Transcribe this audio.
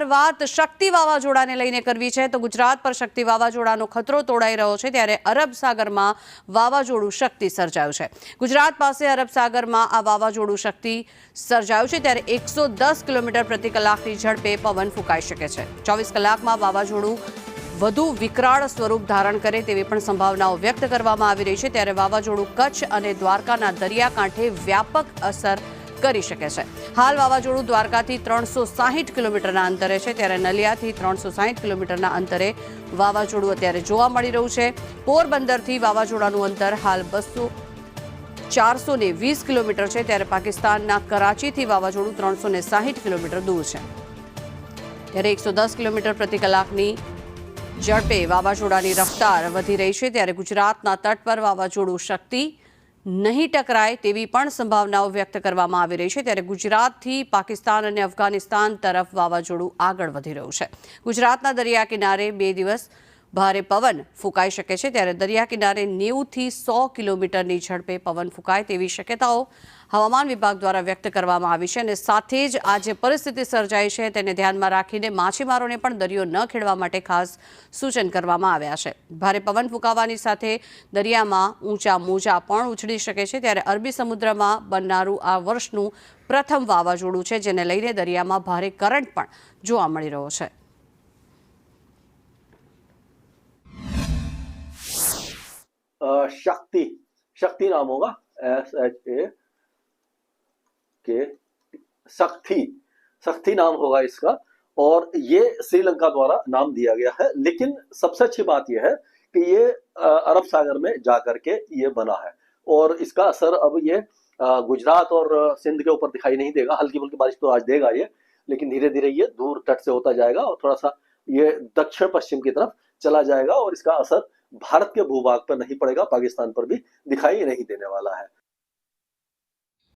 નમસ્કાર, વાત શક્તિ વાવાઝોડાને લઈને કરવી છે તો ગુજરાત પર શક્તિ વાવાઝોડાનો ખતરો તોડાઈ રહ્યો છે ત્યારે અરબ સાગરમાં વાવાઝોડું શક્તિ સર્જાયું છે। ગુજરાત પાસે અરબ સાગરમાં આ વાવાઝોડું શક્તિ સર્જાયું છે ત્યારે 110 કિલોમીટર પ્રતિ કલાકની ઝડપે પવન ફૂંકાઈ શકે છે। 24 કલાકમાં વાવાઝોડું વધુ વિકરાળ સ્વરૂપ ધારણ કરે તેવી પણ સંભાવનાઓ વ્યક્ત કરવામાં આવી રહી છે ત્યારે વાવાઝોડું કચ્છ અને દ્વારકાના દરિયાકાંઠે વ્યાપક અસર કરી શકે છે। હાલ વાવાઝોડું દ્વારકાથી 360 કિલોમીટરના અંતરે છે ત્યારે નલિયાથી 360 કિલોમીટરના અંતરે વાવાઝોડું અત્યારે જોવા મળી રહ્યું છે। પોરબંદરથી વાવાઝોડાનું અંતર હાલ 420 કિલોમીટર છે ત્યારે પાકિસ્તાનના કરાચીથી વાવાઝોડું 360 કિલોમીટર દૂર છે ત્યારે 110 કિલોમીટર પ્રતિ કલાકની ઝડપે વાવાઝોડાની રફતાર વધી રહી છે ત્યારે ગુજરાતના તટ પર વાવાઝોડું શક્તિ નહીં ટકરાય તેવી પણ સંભાવનાઓ વ્યક્ત કરવામાં આવી રહી છે ત્યારે ગુજરાતથી પાકિસ્તાન અને અફઘાનિસ્તાન તરફ વાવાઝોડું આગળ વધી રહ્યું છે। ગુજરાતના દરિયા કિનારે 2 દિવસ ભારે પવન ફૂંકાઈ શકે છે ત્યારે દરિયા કિનારે 90 થી 100 કિલોમીટરની ઝડપે પવન ફૂંકાય તેવી શક્યતાઓ હવામાન વિભાગ દ્વારા વ્યક્ત કરવામાં આવી છે અને સાથે જ આ જે પરિસ્થિતિ સર્જાઈ છે તેને ધ્યાનમાં રાખીને માછીમારોને પણ દરિયો ન ખેડવા માટે ખાસ સૂચન કરવામાં આવ્યા છે। ભારે પવન ફૂંકાવાની સાથે દરિયામાં ઊંચા મોજા પણ ઉછળી શકે છે ત્યારે અરબી સમુદ્રમાં બનનારું આ વર્ષનું પ્રથમ વાવાઝોડું છે જેને લઈને દરિયામાં ભારે કરંટ પણ જોવા મળી રહ્યો છે। शक्ति नाम होगा, शक्ति नाम होगा इसका और ये श्रीलंका द्वारा नाम दिया गया है। लेकिन सबसे अच्छी बात यह है कि ये अरब सागर में जाकर के ये बना है और इसका असर अब ये गुजरात और सिंध के ऊपर दिखाई नहीं देगा। हल्की फुल्की बारिश तो आज देगा ये, लेकिन धीरे धीरे ये दूर तट से होता जाएगा और थोड़ा सा ये दक्षिण पश्चिम की तरफ चला जाएगा और इसका असर भारत के भूभाग पर नहीं पड़ेगा, पाकिस्तान पर भी दिखाई नहीं देने वाला है।